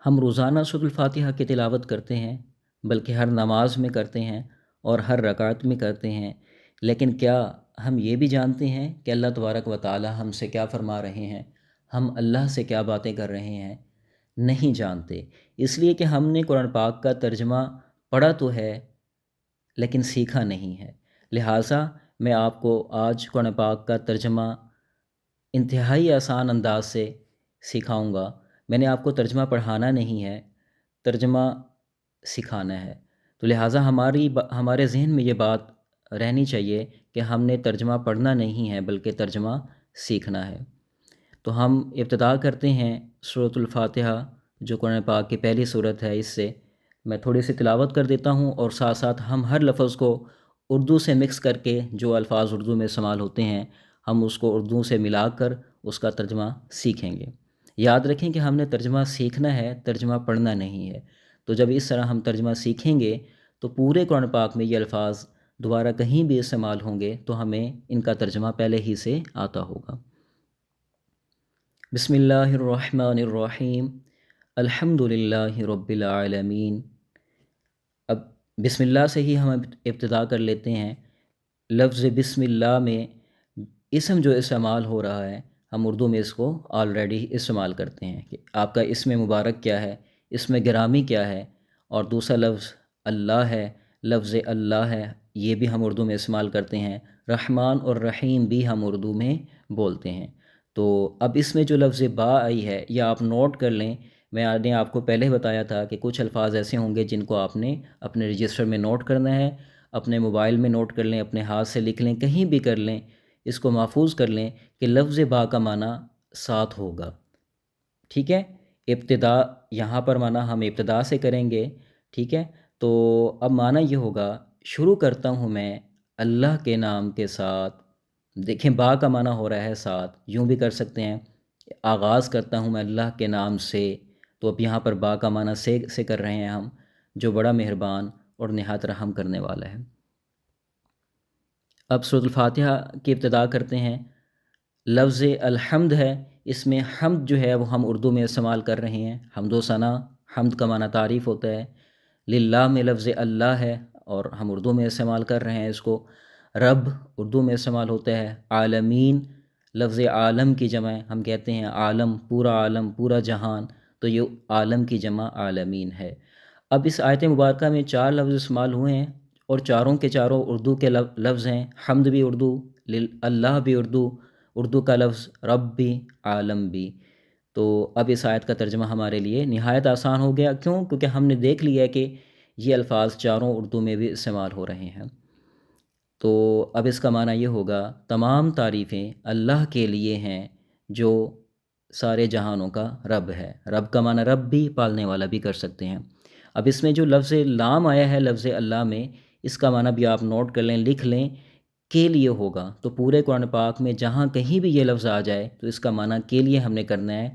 ہم روزانہ سورۃ الفاتحہ کی تلاوت کرتے ہیں، بلکہ ہر نماز میں کرتے ہیں اور ہر رکعت میں کرتے ہیں، لیکن کیا ہم یہ بھی جانتے ہیں کہ اللہ تبارک و تعالی ہم سے کیا فرما رہے ہیں، ہم اللہ سے کیا باتیں کر رہے ہیں؟ نہیں جانتے، اس لیے کہ ہم نے قرآن پاک کا ترجمہ پڑھا تو ہے لیکن سیکھا نہیں ہے۔ لہٰذا میں آپ کو آج قرآن پاک کا ترجمہ انتہائی آسان انداز سے سکھاؤں گا۔ میں نے آپ کو ترجمہ پڑھانا نہیں ہے، ترجمہ سکھانا ہے۔ تو لہٰذا ہمارے ذہن میں یہ بات رہنی چاہیے کہ ہم نے ترجمہ پڑھنا نہیں ہے بلکہ ترجمہ سیکھنا ہے۔ تو ہم ابتدا کرتے ہیں سورۃ الفاتحہ جو قرآن پاک کی پہلی سورت ہے، اس سے میں تھوڑی سی تلاوت کر دیتا ہوں، اور ساتھ ساتھ ہم ہر لفظ کو اردو سے مکس کر کے جو الفاظ اردو میں استعمال ہوتے ہیں ہم اس کو اردو سے ملا کر اس کا ترجمہ سیکھیں گے۔ یاد رکھیں کہ ہم نے ترجمہ سیکھنا ہے، ترجمہ پڑھنا نہیں ہے۔ تو جب اس طرح ہم ترجمہ سیکھیں گے تو پورے قرآن پاک میں یہ الفاظ دوبارہ کہیں بھی استعمال ہوں گے تو ہمیں ان کا ترجمہ پہلے ہی سے آتا ہوگا۔ بسم اللہ الرحمن الرحیم، الحمد للہ رب العالمین۔ اب بسم اللہ سے ہی ہم ابتدا کر لیتے ہیں۔ لفظ بسم اللہ میں اسم جو استعمال ہو رہا ہے، ہم اردو میں اس کو آلریڈی استعمال کرتے ہیں کہ آپ کا اسم مبارک کیا ہے، اسم گرامی کیا ہے، اور دوسرا لفظ اللہ ہے، لفظ اللہ ہے، یہ بھی ہم اردو میں استعمال کرتے ہیں۔ رحمان اور رحیم بھی ہم اردو میں بولتے ہیں۔ تو اب اس میں جو لفظ با آئی ہے یا آپ نوٹ کر لیں، میں نے آپ کو پہلے بتایا تھا کہ کچھ الفاظ ایسے ہوں گے جن کو آپ نے اپنے رجسٹر میں نوٹ کرنا ہے، اپنے موبائل میں نوٹ کر لیں، اپنے ہاتھ سے لکھ لیں، کہیں بھی کر لیں، اس کو محفوظ کر لیں کہ لفظ با کا معنی ساتھ ہوگا۔ ٹھیک ہے، ابتدا یہاں پر معنی ہم ابتدا سے کریں گے۔ ٹھیک ہے، تو اب معنی یہ ہوگا، شروع کرتا ہوں میں اللہ کے نام کے ساتھ۔ دیکھیں با کا معنی ہو رہا ہے ساتھ، یوں بھی کر سکتے ہیں، آغاز کرتا ہوں میں اللہ کے نام سے۔ تو اب یہاں پر با کا معنی سے کر رہے ہیں ہم، جو بڑا مہربان اور نہایت رحم کرنے والا ہے۔ اب سورۃ الفاتحہ کی ابتدا کرتے ہیں۔ لفظ الحمد ہے، اس میں حمد جو ہے وہ ہم اردو میں استعمال کر رہے ہیں، حمد و ثنا۔ حمد کا معنی تعریف ہوتا ہے۔ للہ میں لفظ اللہ ہے اور ہم اردو میں استعمال کر رہے ہیں اس کو۔ رب اردو میں استعمال ہوتا ہے۔ عالمین لفظ عالم کی جمع ہے، ہم کہتے ہیں عالم، پورا جہان، تو یہ عالم کی جمع عالمین ہے۔ اب اس آیت مبارکہ میں 4 لفظ استعمال ہوئے ہیں اور چاروں کے چاروں اردو کے لفظ ہیں۔ حمد بھی اردو، اللہ بھی اردو کا لفظ، رب بھی، عالم بھی۔ تو اب اس آیت کا ترجمہ ہمارے لیے نہایت آسان ہو گیا، کیوں؟ کیونکہ ہم نے دیکھ لیا ہے کہ یہ الفاظ چاروں اردو میں بھی استعمال ہو رہے ہیں۔ تو اب اس کا معنی یہ ہوگا، تمام تعریفیں اللہ کے لیے ہیں جو سارے جہانوں کا رب ہے۔ رب کا معنی رب بھی، پالنے والا بھی کر سکتے ہیں۔ اب اس میں جو لفظ لام آیا ہے لفظ اللہ میں، اس کا معنی بھی آپ نوٹ کر لیں، لکھ لیں، کے لیے ہوگا۔ تو پورے قرآن پاک میں جہاں کہیں بھی یہ لفظ آ جائے تو اس کا معنی کے لیے ہم نے کرنا ہے۔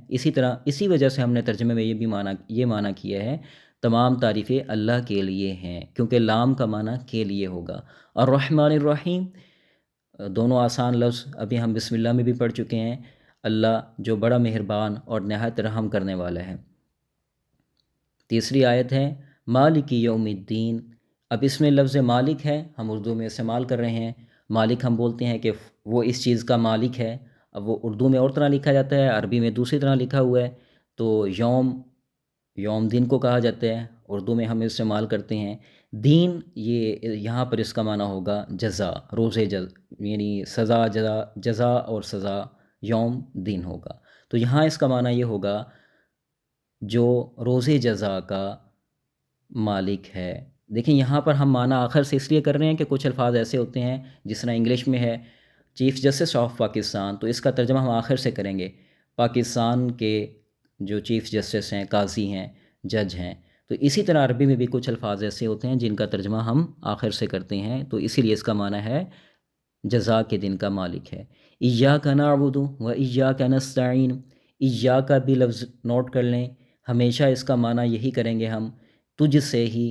اسی وجہ سے ہم نے ترجمے میں یہ معنی کیا ہے، تمام تعریفیں اللہ کے لیے ہیں، کیونکہ لام کا معنی کے لیے ہوگا۔ الرحمن الرحیم دونوں آسان لفظ ابھی ہم بسم اللہ میں بھی پڑھ چکے ہیں۔ اللہ جو بڑا مہربان اور نہایت رحم کرنے والا ہے۔ تیسری آیت ہے مالک یوم الدین۔ اب اس میں لفظ مالک ہے، ہم اردو میں استعمال کر رہے ہیں۔ مالک ہم بولتے ہیں کہ وہ اس چیز کا مالک ہے۔ اب وہ اردو میں اور طرح لکھا جاتا ہے، عربی میں دوسری طرح لکھا ہوا ہے۔ تو یوم دن کو کہا جاتا ہے، اردو میں ہم استعمال کرتے ہیں دین۔ یہ یہاں پر اس کا معنی ہوگا جزا، روز یعنی سزا، جزا اور سزا، یوم دن ہوگا۔ تو یہاں اس کا معنی یہ ہوگا جو روز جزا کا مالک ہے۔ دیکھیں یہاں پر ہم معنی آخر سے اس لیے کر رہے ہیں کہ کچھ الفاظ ایسے ہوتے ہیں، جس طرح انگلش میں ہے چیف جسٹس آف پاکستان، تو اس کا ترجمہ ہم آخر سے کریں گے۔ پاکستان کے جو چیف جسٹس ہیں، قاضی ہیں، جج ہیں، تو اسی طرح عربی میں بھی کچھ الفاظ ایسے ہوتے ہیں جن کا ترجمہ ہم آخر سے کرتے ہیں، تو اسی لیے اس کا معنی ہے جزا کے دن کا مالک ہے۔ ایاک نعبد و ایاک نستعین، ایاک بھی لفظ نوٹ کر لیں، ہمیشہ اس کا معنی یہی کریں گے ہم، تجھ سے ہی،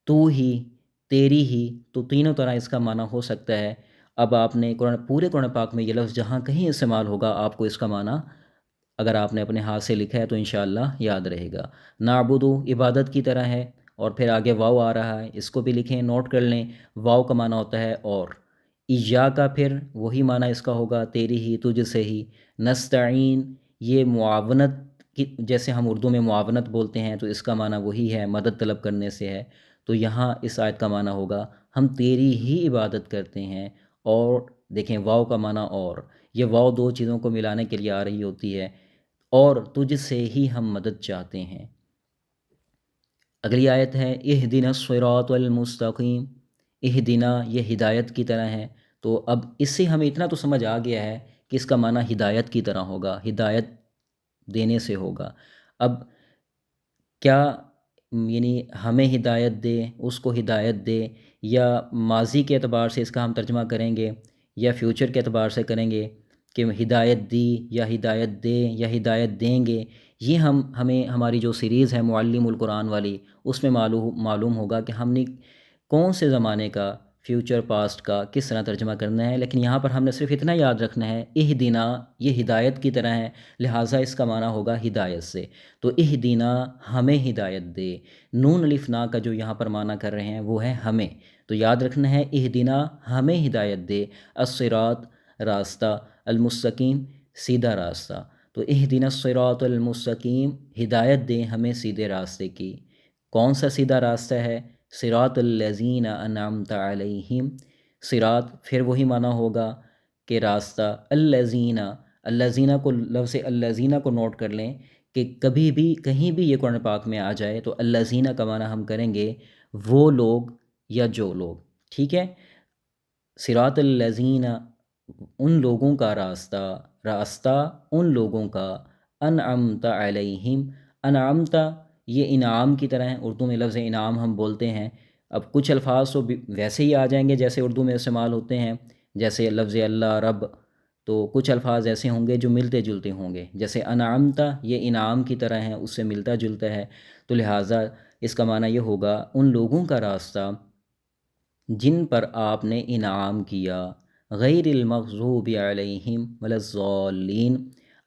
تو ہی، تیری ہی، تو تینوں طرح اس کا معنی ہو سکتا ہے۔ اب آپ نے پورے قرآن پاک میں یہ لفظ جہاں کہیں استعمال ہوگا آپ کو اس کا معنی اگر آپ نے اپنے ہاتھ سے لکھا ہے تو انشاءاللہ یاد رہے گا۔ نعبدو عبادت کی طرح ہے، اور پھر آگے واو آ رہا ہے، اس کو بھی لکھیں، نوٹ کر لیں۔ واو کا معنی ہوتا ہے اور، ایّا کا پھر وہی معنی اس کا ہوگا تیری ہی، تجھ سے ہی۔ نستعین یہ معاونت کی، جیسے ہم اردو میں معاونت بولتے ہیں تو اس کا معنی وہی ہے، مدد طلب کرنے سے ہے۔ تو یہاں اس آیت کا معنی ہوگا ہم تیری ہی عبادت کرتے ہیں، اور دیکھیں واو کا معنی اور، یہ واو دو چیزوں کو ملانے کے لیے آ رہی ہوتی ہے، اور تجھ سے ہی ہم مدد چاہتے ہیں۔ اگلی آیت ہے اہدنا الصراط المستقیم۔ اہدنا یہ ہدایت کی طرح ہے، تو اب اس سے ہمیں اتنا تو سمجھ آ گیا ہے کہ اس کا معنی ہدایت کی طرح ہوگا، ہدایت دینے سے ہوگا۔ اب کیا یعنی ہمیں ہدایت دے، اس کو ہدایت دے، یا ماضی کے اعتبار سے اس کا ہم ترجمہ کریں گے، یا فیوچر کے اعتبار سے کریں گے کہ ہدایت دی یا ہدایت دے یا ہدایت دیں گے، یہ ہمیں ہماری جو سیریز ہے معلم القرآن والی، اس میں معلوم ہوگا کہ ہم نے کون سے زمانے کا، فیوچر پاسٹ کا کس طرح ترجمہ کرنا ہے۔ لیکن یہاں پر ہم نے صرف اتنا یاد رکھنا ہے اہدنا یہ ہدایت کی طرح ہے، لہٰذا اس کا معنی ہوگا ہدایت سے۔ تو اہدنا ہمیں ہدایت دے، نون الف نا کا جو یہاں پر معنی کر رہے ہیں وہ ہے ہمیں، تو یاد رکھنا ہے اہدنا ہمیں ہدایت دے، الصراط راستہ، المستقیم سیدھا راستہ۔ تو اہدنا الصراط المستقیم ہدایت دے ہمیں سیدھے راستے کی۔ کون سا سیدھا راستہ ہے؟ صراط الذین انعمت علیہم، صراط پھر وہی معنی ہوگا کہ راستہ، الذین، الذین کو، لفظ الذین کو نوٹ کر لیں کہ کبھی بھی کہیں بھی یہ قرآن پاک میں آ جائے تو الذین کا معنی ہم کریں گے وہ لوگ یا جو لوگ، ٹھیک ہے؟ صراط الذین ان لوگوں کا راستہ، راستہ ان لوگوں کا، انعمت علیہم، انعمت یہ انعام کی طرح ہے، اردو میں لفظ انعام ہم بولتے ہیں۔ اب کچھ الفاظ تو ویسے ہی آ جائیں گے جیسے اردو میں استعمال ہوتے ہیں، جیسے لفظ اللہ، رب، تو کچھ الفاظ ایسے ہوں گے جو ملتے جلتے ہوں گے، جیسے انعمت یہ انعام کی طرح ہے، اس سے ملتا جلتا ہے، تو لہٰذا اس کا معنی یہ ہوگا ان لوگوں کا راستہ جن پر آپ نے انعام کیا، غیر المغضوب علیہم ولا الضالین۔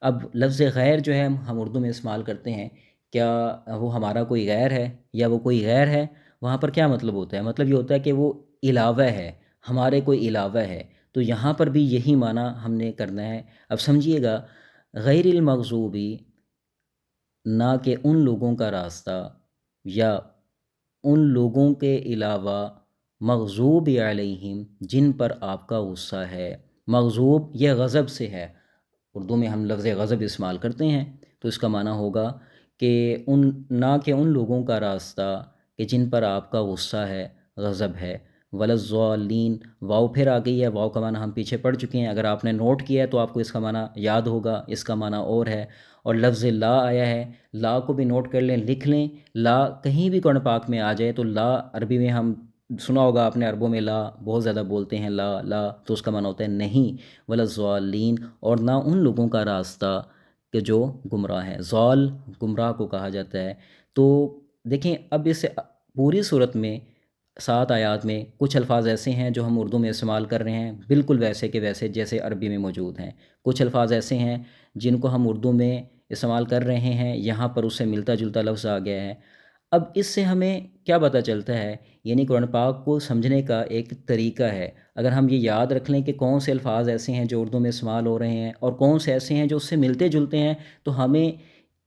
اب لفظ غیر جو ہے ہم اردو میں استعمال کرتے ہیں، کیا وہ ہمارا کوئی غیر ہے یا وہ کوئی غیر ہے؟ وہاں پر کیا مطلب ہوتا ہے؟ مطلب یہ ہوتا ہے کہ وہ علاوہ ہے، ہمارے کوئی علاوہ ہے، تو یہاں پر بھی یہی معنی ہم نے کرنا ہے۔ اب سمجھیے گا، غیر المغضوبی نہ کہ ان لوگوں کا راستہ یا ان لوگوں کے علاوہ، مغضوب علیہم جن پر آپ کا غصہ ہے۔ مغضوب یہ غضب سے ہے، اردو میں ہم لفظ غضب استعمال کرتے ہیں، تو اس کا معنی ہوگا کہ نہ کہ ان لوگوں کا راستہ کہ جن پر آپ کا غصہ ہے، غضب ہے۔ ولا الضالین واو پھر آ گئی ہے، واو کا معنی ہم پیچھے پڑھ چکے ہیں، اگر آپ نے نوٹ کیا ہے تو آپ کو اس کا معنی یاد ہوگا، اس کا معنی اور ہے۔ اور لفظ لا آیا ہے، لا کو بھی نوٹ کر لیں، لکھ لیں۔ لا کہیں بھی قرآن پاک میں آ جائے تو لا، عربی میں ہم سنا ہوگا آپ نے، عربوں میں لا بہت زیادہ بولتے ہیں، لا لا، تو اس کا معنی ہوتا ہے نہیں۔ ولا الضالین اور نہ ان لوگوں کا راستہ کہ جو گمراہ ہیں، ضال گمراہ کو کہا جاتا ہے۔ تو دیکھیں اب اس پوری صورت میں 7 آیات میں کچھ الفاظ ایسے ہیں جو ہم اردو میں استعمال کر رہے ہیں بالکل ویسے کہ ویسے جیسے عربی میں موجود ہیں، کچھ الفاظ ایسے ہیں جن کو ہم اردو میں استعمال کر رہے ہیں، یہاں پر اس سے ملتا جلتا لفظ آ گیا ہے۔ اب اس سے ہمیں کیا پتہ چلتا ہے؟ یعنی قرآن پاک کو سمجھنے کا ایک طریقہ ہے، اگر ہم یہ یاد رکھ لیں کہ کون سے الفاظ ایسے ہیں جو اردو میں استعمال ہو رہے ہیں اور کون سے ایسے ہیں جو اس سے ملتے جلتے ہیں، تو ہمیں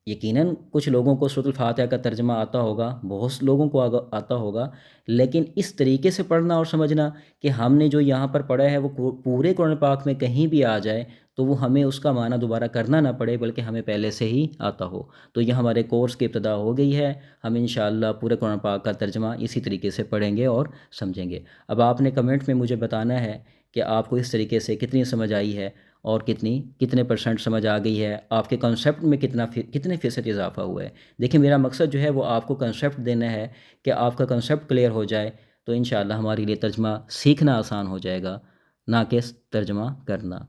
یقیناً کچھ لوگوں کو سورۃ الفاتحہ کا ترجمہ آتا ہوگا، بہت لوگوں کو آتا ہوگا، لیکن اس طریقے سے پڑھنا اور سمجھنا کہ ہم نے جو یہاں پر پڑھا ہے وہ پورے قرآن پاک میں کہیں بھی آ جائے تو وہ ہمیں اس کا معنی دوبارہ کرنا نہ پڑے بلکہ ہمیں پہلے سے ہی آتا ہو۔ تو یہ ہمارے کورس کی ابتدا ہو گئی ہے، ہم انشاءاللہ پورے قرآن پاک کا ترجمہ اسی طریقے سے پڑھیں گے اور سمجھیں گے۔ اب آپ نے کمنٹ میں مجھے بتانا ہے کہ آپ کو اس طریقے سے کتنی سمجھ آئی ہے اور کتنے پرسنٹ سمجھ آ گئی ہے، آپ کے کنسیپٹ میں کتنے فیصد اضافہ ہوا ہے۔ دیکھیں میرا مقصد جو ہے وہ آپ کو کنسیپٹ دینا ہے کہ آپ کا کنسیپٹ کلیئر ہو جائے، تو انشاءاللہ ہمارے لیے ترجمہ سیکھنا آسان ہو جائے گا، نہ کہ ترجمہ کرنا۔